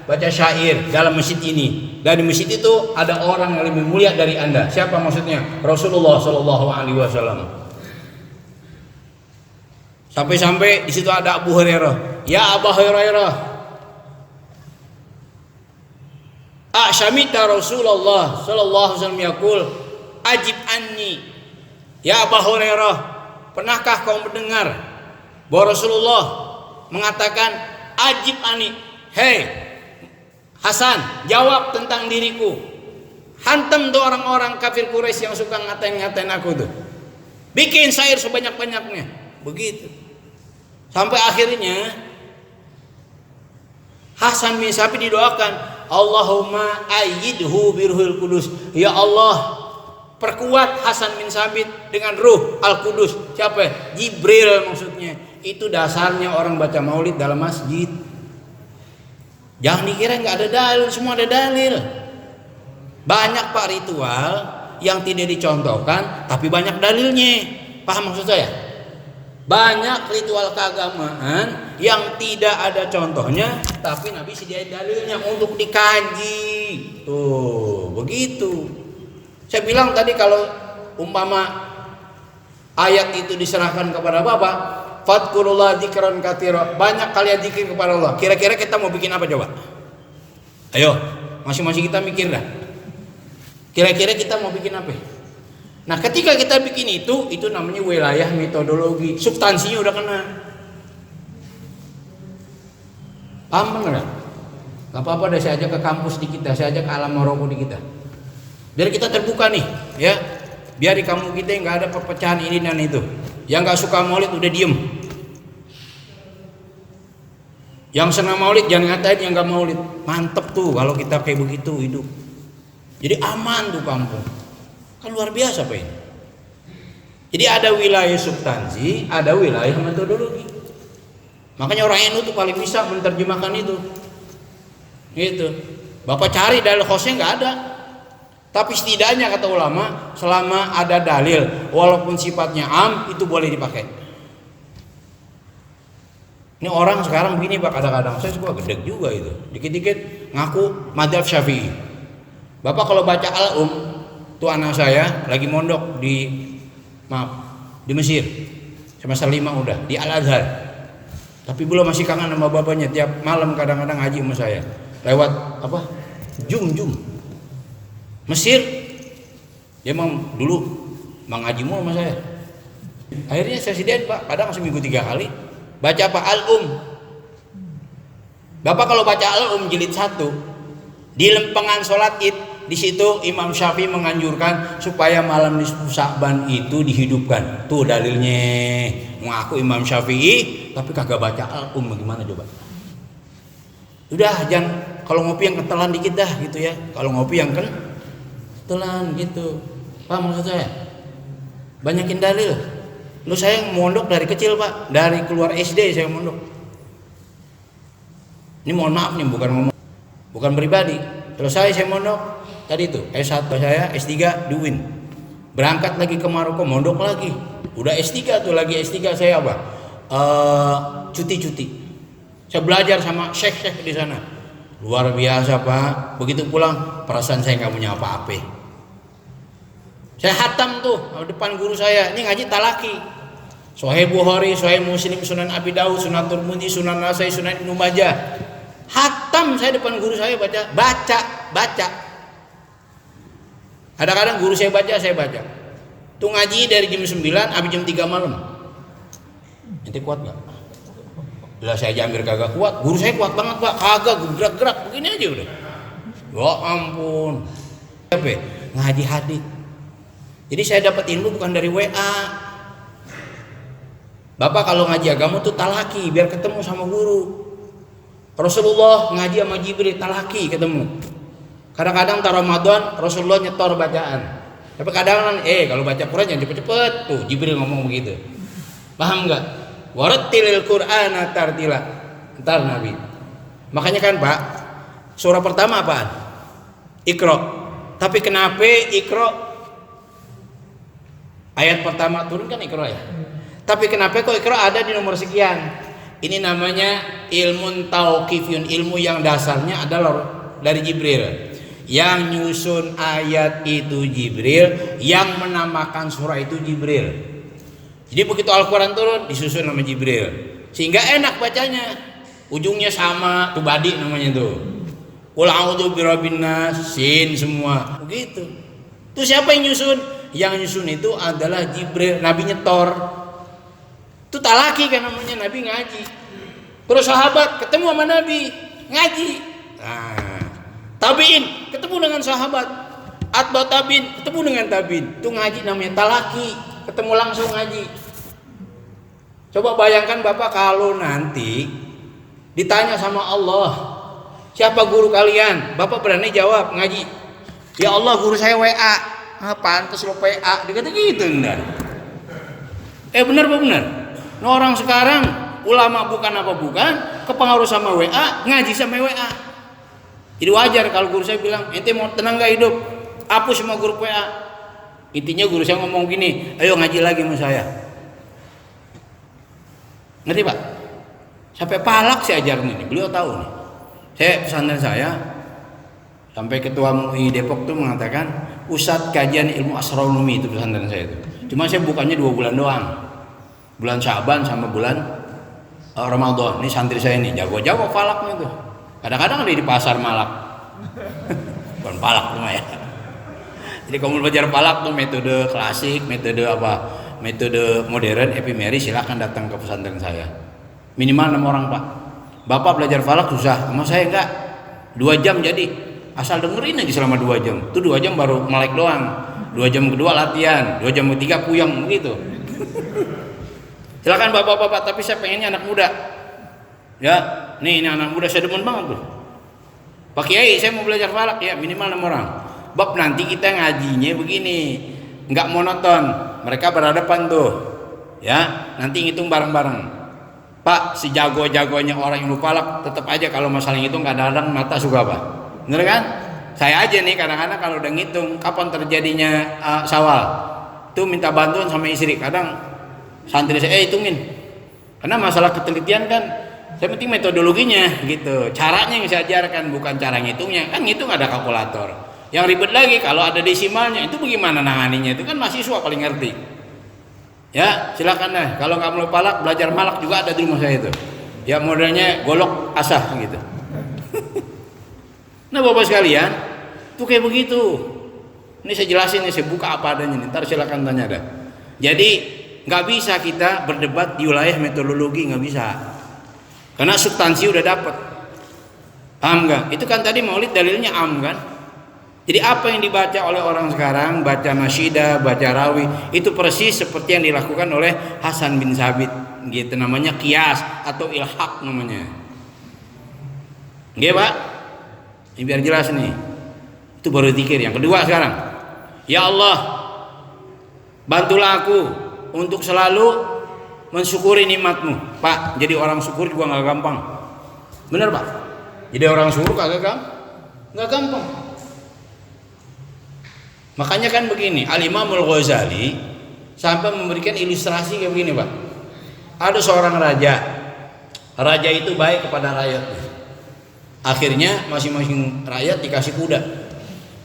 baca syair dalam masjid ini. Dan di masjid itu ada orang yang lebih mulia dari Anda. Siapa maksudnya? Rasulullah Shallallahu Alaihi Wasallam. Sampai-sampai di situ ada Abu Hurairah. Ya Abu Hurairah, Asyamita Rasulullah Shallallahu Alaihi Wasallam yaqul ajib anni. Ya Abu Hurairah, pernahkah kau mendengar bahwa Rasulullah mengatakan ajib anni? Hei Hasan, jawab tentang diriku. Hantam tuh orang-orang kafir Quraisy yang suka ngatain aku tuh. Bikin syair sebanyak-banyaknya. Begitu. Sampai akhirnya Hasan bin Sabit didoakan, Allahumma ayyidhu biruhil kudus. Ya Allah, perkuat Hasan bin Sabit dengan ruh al-kudus. Siapa? Jibril maksudnya. Itu dasarnya orang baca maulid dalam masjid. Jangan dikira nggak ada dalil, semua ada dalil. Banyak pak ritual yang tidak dicontohkan, tapi banyak dalilnya. Paham maksud saya? Banyak ritual keagamaan yang tidak ada contohnya, tapi Nabi sediain dalilnya untuk dikaji. Tuh, begitu. Saya bilang tadi kalau umpama ayat itu diserahkan kepada Bapak, fadkurullah dzikran katsira, banyak kalian zikir kepada Allah. Kira-kira kita mau bikin apa coba? Ayo, masing-masing kita mikir dah. Kira-kira kita mau bikin apa? Nah, ketika kita bikin itu namanya wilayah metodologi. Substansinya udah kena. Paham enggak? Gak apa-apa deh, saya ajak ke kampus di kita, saya ajak ke alam Maroko di kita. Biar kita terbuka nih, ya. Biar di kampung kita nggak ada perpecahan ini dan itu. Yang nggak suka maulid udah diem. Yang senang maulid jangan ngatain yang nggak maulid. Mantep tuh kalau kita kayak begitu hidup. Jadi aman tuh kampung. Kan luar biasa Pak ini. Jadi ada wilayah substansi, ada wilayah metodologi. Makanya orang NU tuh paling bisa menerjemahkan itu. Gitu. Bapak cari dalil khosnya nggak ada. Tapi setidaknya kata ulama, selama ada dalil, walaupun sifatnya am, itu boleh dipakai. Ini orang sekarang begini Pak, kadang-kadang saya suka gedeg juga itu. Dikit-dikit ngaku madzhab Syafi'i. Bapak kalau baca tuh anak saya lagi mondok di Mesir. Semester 5 udah di Al-Azhar. Tapi belum masih kangen sama bapaknya, tiap malam kadang-kadang ngaji sama saya. Lewat Zoom. Mesir. Dia emang dulu mengaji mulu sama saya. Akhirnya saya sediain Pak, kadang seminggu 3 kali. Baca apa? Bapak kalau baca jilid 1 di lempengan sholat id, di situ Imam Syafi'i menganjurkan supaya malam nisfu Sya'ban itu dihidupkan. Tuh dalilnya. Ngaku Imam Syafi'i tapi kagak baca gimana coba? Udah, jangan kalau ngopi yang ketelan dikit dah gitu ya. Kalau ngopi yang ketelan gitu. Paham maksud saya? Banyakin dalil. Lu saya mondok dari kecil Pak, dari keluar SD saya mondok. Ini mohon maaf nih, bukan pribadi. Terus saya mondok tadi tuh S1 saya, S3 di UIN. Berangkat lagi ke Maroko, mondok lagi. Udah S3 tuh lagi S3 saya cuti. Saya belajar sama syekh di sana. Luar biasa Pak. Begitu pulang perasaan saya nggak punya apa-apa. Saya hatam tuh depan guru saya. Ini ngaji talaki. Sahih Bukhari, Sahih Muslim, Sunan Abi Dawud, Sunan Tirmidzi, Sunan Nasai, Sunan Ibnu Majah. Hatam saya depan guru saya baca. Kadang-kadang guru saya baca. Tuh ngaji dari jam 9 sampai jam 3 malam. Nanti kuat nggak? Lah saya jamir kagak kuat. Guru saya kuat banget Pak. Kagak gerak-gerak begini aja udah. Ya ampun. Apa? Ngaji hadis. Jadi saya dapat ilmu bukan dari WA. Bapak kalau ngaji agama tuh talaki biar ketemu sama guru. Rasulullah ngaji sama Jibril talaki ketemu. Kadang-kadang tar Ramadan Rasulullah nyetor bacaan. Tapi kadang kalau baca Quran jangan cepet-cepet. Tuh Jibril ngomong begitu. Paham enggak? Warattilil Qur'ana tartila. Entar Nabi. Makanya kan Pak, surah pertama apaan? Iqra. Tapi kenapa Iqra? Ayat pertama turun kan Iqra ya. Tapi kenapa kok Iqra ada di nomor sekian? Ini namanya ilmu tauqifiyun, ilmu yang dasarnya adalah dari Jibril. Yang nyusun ayat itu Jibril, yang menamakan surah itu Jibril. Jadi begitu Al-Quran turun disusun nama Jibril, sehingga enak bacanya. Ujungnya sama, tuh badi namanya tuh. Qul a'udzu birabbin nas, sin semua. Begitu. Itu siapa yang nyusun? Yang nyusun itu adalah Jibril, Nabi nyetor. Itu talaki kan namanya, Nabi ngaji. Terus sahabat ketemu sama Nabi, ngaji. Nah, tabiin ketemu dengan sahabat. Atba tabiin ketemu dengan tabiin. Itu ngaji namanya talaki, ketemu langsung ngaji. Coba bayangkan Bapak kalau nanti ditanya sama Allah, Siapa guru kalian? Bapak berani jawab ngaji. Ya Allah, guru saya WA. Pantas lo PA. Dikata gitu benar. Benar apa benar? Nah, orang sekarang ulama bukan apa bukan, kepengaruh sama WA, ngaji sama WA. Jadi wajar kalau guru saya bilang, ente mau tenang gak hidup? Hapus semua grup WA. Intinya guru saya ngomong gini, ayo ngaji lagi sama saya. Ngerti Pak? Sampai palak saya ajarin ini, beliau tahu nih. Saya pesantren saya sampai ketua MUI Depok tuh mengatakan pusat kajian ilmu astronomi itu pesantren saya itu. Cuma saya bukannya 2 bulan doang, bulan Syaban sama bulan Ramadan. Ini santri saya ini jago-jago falaknya tuh. Kadang-kadang ada di pasar malak, bukan palak cuma ya. Jadi kalau belajar palak tuh metode klasik, metode apa? Metode modern, epimeri, silakan datang ke pesantren saya. Minimal 6 orang Pak. Bapak belajar falak susah, sama saya enggak. 2 jam jadi, asal dengerin aja selama 2 jam. Itu 2 jam baru melek doang. 2 jam kedua latihan, 2 jam ketiga puyeng begitu. Silakan bapak-bapak, tapi saya pengennya anak muda. Ya, ini anak muda saya demen banget tuh. Pak Kiai, saya mau belajar falak ya, minimal 6 orang. Bab nanti kita ngajinya begini, enggak monoton. Mereka berhadapan tuh. Ya, nanti ngitung bareng-bareng. Pak, si jago-jagonya orang yang falak tetap aja kalau masalah ngitung kadang-kadang mata suka Pak. Bener kan? Saya aja nih kadang-kadang kalau udah ngitung kapan terjadinya Syawal, tuh minta bantuan sama istri. Kadang santri saya hitungin. Karena masalah ketelitian kan, saya penting metodologinya gitu. Caranya yang saya ajarkan bukan cara ngitungnya. Kan ngitung ada kalkulator. Yang ribet lagi kalau ada desimalnya itu bagaimana nanganinya? Itu kan mahasiswa paling ngerti. Ya, silakan deh. Kalau nggak mau palak, belajar malak juga ada di rumah saya itu. Ya modelnya golok asah gitu. Nah Bapak sekalian, tuh kayak begitu. Ini saya jelasin nih, saya buka apa adanya nih. Ntar silakan tanya dah. Jadi nggak bisa kita berdebat di wilayah metodologi, nggak bisa. Karena substansi udah dapat. Paham nggak? Itu kan tadi Maulid dalilnya am kan? Jadi apa yang dibaca oleh orang sekarang, baca nasyidah, baca rawi, itu persis seperti yang dilakukan oleh Hasan bin Sabit, gitu namanya qiyas atau ilhaq namanya. Nggih, Pak? Ini biar jelas nih. Itu baru zikir. Yang kedua sekarang. Ya Allah, bantulah aku untuk selalu mensyukuri nikmat-Mu. Pak, jadi orang syukur juga enggak gampang. Benar, Pak? Jadi orang syukur kagak enggak gampang. Makanya kan begini, Al-Imamul Ghazali sampai memberikan ilustrasi kayak begini Pak. Ada seorang raja, raja itu baik kepada rakyatnya. Akhirnya masing-masing rakyat dikasih kuda.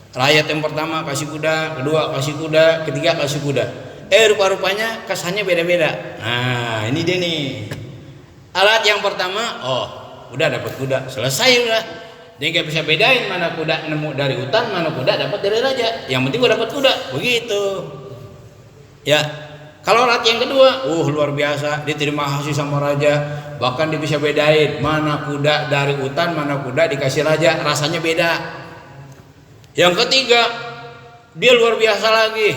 Rakyat yang pertama kasih kuda, kedua kasih kuda, ketiga kasih kuda. Rupa-rupanya kesannya beda-beda. Nah ini dia nih. Alat yang pertama, udah dapat kuda, selesai udah. Dia nggak bisa bedain mana kuda nemu dari hutan, mana kuda dapat dari raja. Yang penting gua dapat kuda, begitu. Ya, kalau alat yang kedua, luar biasa. Dia terima kasih sama raja, bahkan dia bisa bedain mana kuda dari hutan, mana kuda dikasih raja, rasanya beda. Yang ketiga, dia luar biasa lagi.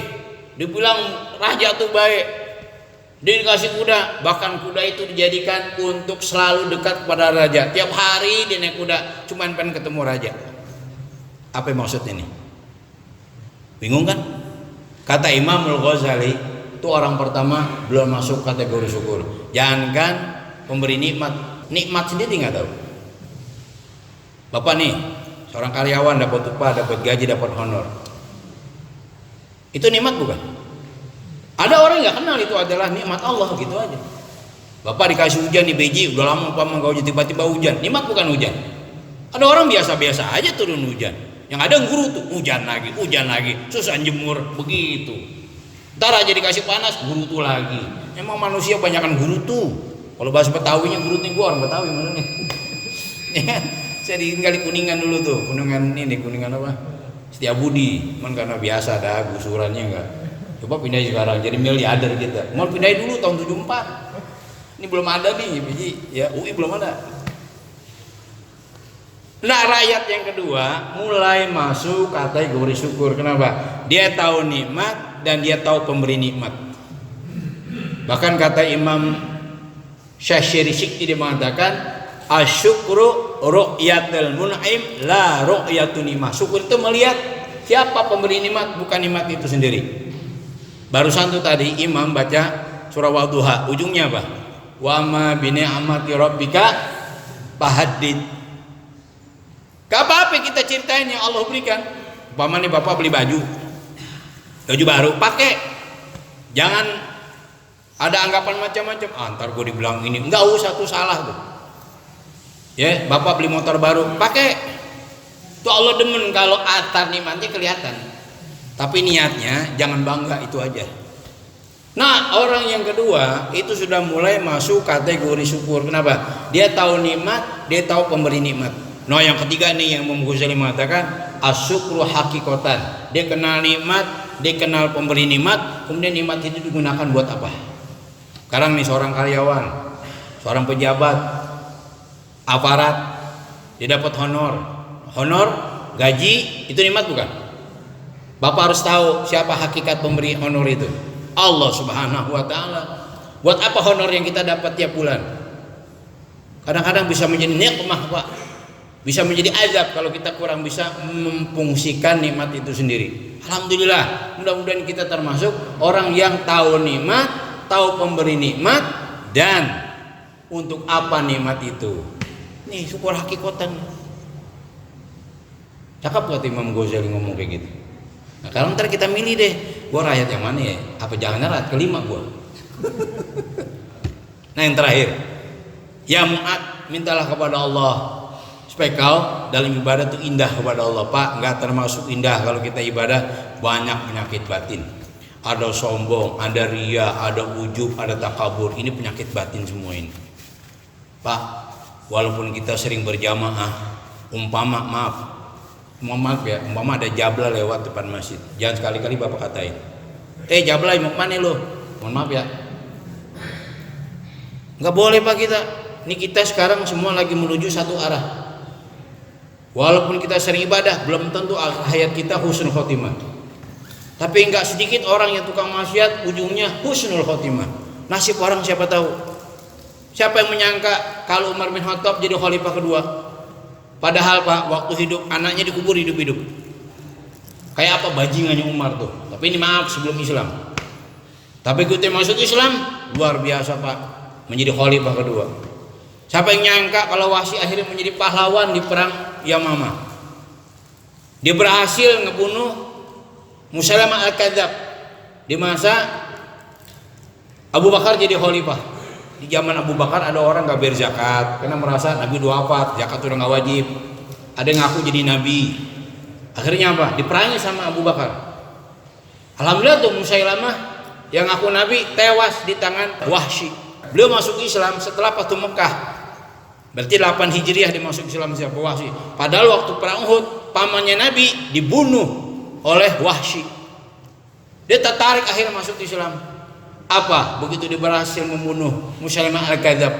Dibilang raja tuh baik. Dia dikasih kuda, bahkan kuda itu dijadikan untuk selalu dekat kepada raja. Tiap hari dia naik kuda, cuman pengen ketemu raja. Apa yang maksud ini? Bingung kan? Kata Imamul Ghazali, itu orang pertama belum masuk kategori syukur. Jangankan pemberi nikmat, nikmat sendiri nggak tahu. Bapak nih, seorang karyawan dapat upah, dapat gaji, dapat honor. Itu nikmat bukan? Ada orang nggak kenal itu adalah nikmat Allah gitu aja. Bapak dikasih hujan di biji, udah lama Pak nggak hujan, tiba-tiba hujan. Nikmat bukan hujan. Ada orang biasa-biasa aja turun hujan. Yang ada guru tuh hujan lagi, susah jemur begitu. Ntar aja dikasih panas, guru tuh lagi. Emang manusia banyakan guru tuh. Kalau bahasa Betawinya guru nih, gua orang Betawi mana nih? Saya tinggal di Kuningan dulu tuh, Kuningan apa? Setiabudi, cuman karena biasa ada gusurannya enggak. Coba pindahin sekarang jadi miliarder kita. Mau pindahin dulu tahun 74. Ini belum ada nih biji, ya UI belum ada. Nah rakyat yang kedua mulai masuk kategori syukur. Kenapa? Dia tahu nikmat dan dia tahu pemberi nikmat. Bahkan kata Imam Syashiri Sikti dia mengatakan asyukru ru'yatul mun'im la ru'yatun nimah. Syukur itu melihat siapa pemberi nikmat, bukan nikmat itu sendiri. Barusan tuh tadi imam baca surah Wadduha, ujungnya apa? Wa ma bi ni'mati rabbika fahaddits. Gak apa-apa kita ceritain yang Allah berikan. Umpamanya bapak beli baju baru, pakai. Jangan ada anggapan macam-macam. Ntar gue dibilang ini, enggak usah, tuh salah tuh. Ya, bapak beli motor baru, pakai. Tuh Allah demen kalau atar nikmatnya kelihatan. Tapi niatnya jangan bangga, itu aja. Nah, orang yang kedua itu sudah mulai masuk kategori syukur. Kenapa? Dia tahu nikmat, dia tahu pemberi nikmat. Nah, yang ketiga nih yang Imam Ghazali mengatakan asyukru hakikatan. Dia kenal nikmat, dia kenal pemberi nikmat, kemudian nikmat itu digunakan buat apa? Sekarang nih seorang karyawan, seorang pejabat, aparat, dia dapat honor, gaji, itu nikmat bukan? Bapak harus tahu siapa hakikat pemberi honor itu. Allah Subhanahu wa taala. Buat apa honor yang kita dapat tiap bulan? Kadang-kadang bisa menjadi nikmah, Pak. Bisa menjadi azab kalau kita kurang bisa memfungsikan nikmat itu sendiri. Alhamdulillah, mudah-mudahan kita termasuk orang yang tahu nikmat, tahu pemberi nikmat, dan untuk apa nikmat itu. Nih syukur hakikatan. Cakap gak Imam Ghazali ngomong kayak gitu. Nah, kalau ntar kita milih deh, gua rakyat yang mana ya? Apa jangan rakyat kelima gua? Nah, yang terakhir, ya Mu'ad, mintalah kepada Allah supaya kau dalam ibadah itu indah kepada Allah. Pak, nggak termasuk indah kalau kita ibadah banyak penyakit batin. Ada sombong, ada ria, ada ujub, ada takabur. Ini penyakit batin semua ini. Pak, walaupun kita sering berjamaah, umpama ya, umpama ada jabla lewat depan masjid, jangan sekali-kali bapak katain, jabla mau mana lo? Mohon maaf ya, nggak boleh Pak kita. Ini kita sekarang semua lagi menuju satu arah. Walaupun kita sering ibadah, belum tentu hayat kita husnul khotimah. Tapi enggak sedikit orang yang tukang maksiat ujungnya husnul khotimah. Nasib orang siapa tahu. Siapa yang menyangka kalau Umar bin Khattab jadi khalifah kedua? Padahal Pak, waktu hidup anaknya dikubur hidup-hidup. Kayak apa bajingannya Umar tuh. Tapi ini maaf sebelum Islam. Tapi ketika masuk Islam luar biasa Pak, menjadi khalifah kedua. Siapa yang nyangka kalau Wahsy akhirnya menjadi pahlawan di perang Yamamah. Dia berhasil ngebunuh Musailamah Al-Kadzab di masa Abu Bakar jadi khalifah. Di zaman Abu Bakar ada orang gak bayar zakat karena merasa Nabi udah wafat, zakat udah gak wajib. Ada yang ngaku jadi Nabi. Akhirnya apa? Diperangi sama Abu Bakar. Alhamdulillah tuh Musailamah yang ngaku Nabi tewas di tangan Wahsy. Beliau masuk Islam setelah Fathu Mekah. Berarti 8 Hijriah dia masuk Islam siapa? Wahsy. Padahal waktu perang Uhud pamannya Nabi dibunuh oleh Wahsy. Dia tertarik akhirnya masuk Islam. Apa? Begitu dia berhasil membunuh Musailamah Al-Kadzab.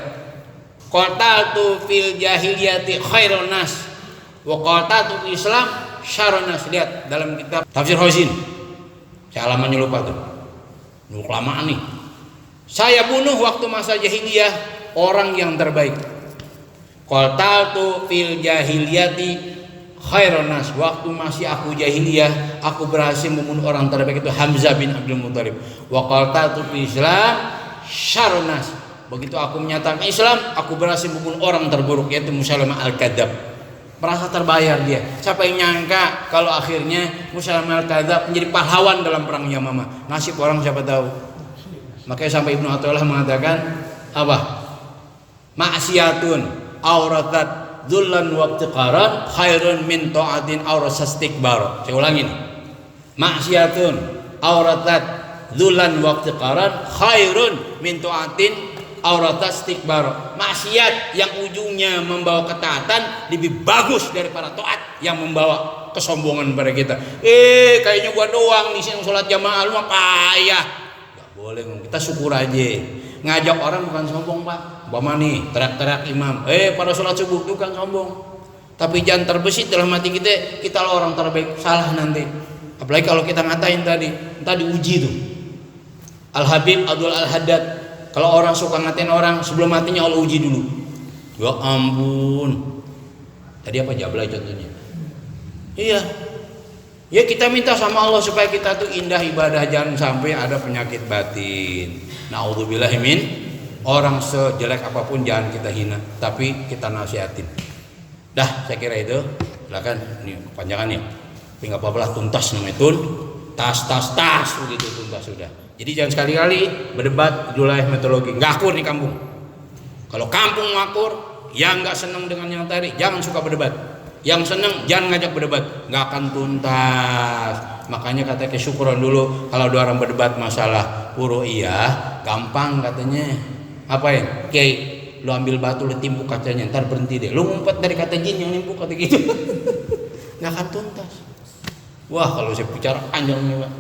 Qataltu fil jahiliyati khairun nas wa qataltu fil Islam syarrun nas. Lihat dalam kitab Tafsir Hozin. Saya halamannya lupa tuh. Kelamaan nih. Saya bunuh waktu masa jahiliyah orang yang terbaik. Qataltu fil jahiliyati khairun nas. Waktu masih aku jahiliyah, aku berhasil membunuh orang terbaik itu Hamzah bin Abdul Muthalib. Wa qataltu fil Islam syarrun nas. Begitu aku menyatakan Islam, aku berhasil membunuh orang terburuk yaitu Musailamah Al-Kadzab. Merasa terbayar dia. Siapa yang nyangka kalau akhirnya Musailamah Al-Kadzab menjadi pahlawan dalam perang Yamamah. Nasib orang siapa tahu. Makanya sampai Ibnu Athaillah mengatakan apa? Ma'siyatun auratat dzullan wa iftiqaran khairun min ta'atin aurasastikbar. Saya ulangi nih. Ma'siyatun auratat dzullan wa iftiqaran khairun min ta'atin aurasastikbar. Maksiat yang ujungnya membawa ketaatan lebih bagus daripada taat yang membawa kesombongan pada kita. Kayaknya gua doang nih yang sholat jamaah lu mah payah. Enggak boleh, kita syukur aja. Ngajak orang bukan sombong Pak. Umpama nih teriak-teriak imam, pada sholat subuh itu kan sombong. Tapi jangan terbesit dalam hati kita lah orang terbaik, salah nanti. Apalagi kalau kita ngatain tadi uji tuh. Al-Habib Abdul Al-Haddad, kalau orang suka ngatain orang sebelum matinya Allah uji dulu. Ya ampun, Tadi apa Jablay contohnya? Iya. Ya kita minta sama Allah supaya kita tuh indah ibadah, jangan sampai ada penyakit batin. Naudzubillahi min. Orang sejelek apapun jangan kita hina, tapi kita nasihatin. Dah, saya kira itu. Silakan, ini kepanjangan ya. Tapi nggak apa-apa lah, tuntas namanya tas begitu, tuntas sudah. Jadi jangan sekali-kali berdebat wilayah metodologi. Nggak akur di kampung. Kalau kampung akur, yang nggak senang dengan yang tadi jangan suka berdebat. Yang senang jangan ngajak berdebat, nggak akan tuntas. Makanya kata kesyukuran dulu kalau ada orang berdebat masalah iya, gampang katanya. Apa ya? Kayak lu ambil batu lu timpuk kacanya, ntar berhenti deh. Lu ngumpet dari kata jin yang nimpuk kata gitu. Nggak akan tuntas. Wah, kalau saya bicara panjang nih, Pak.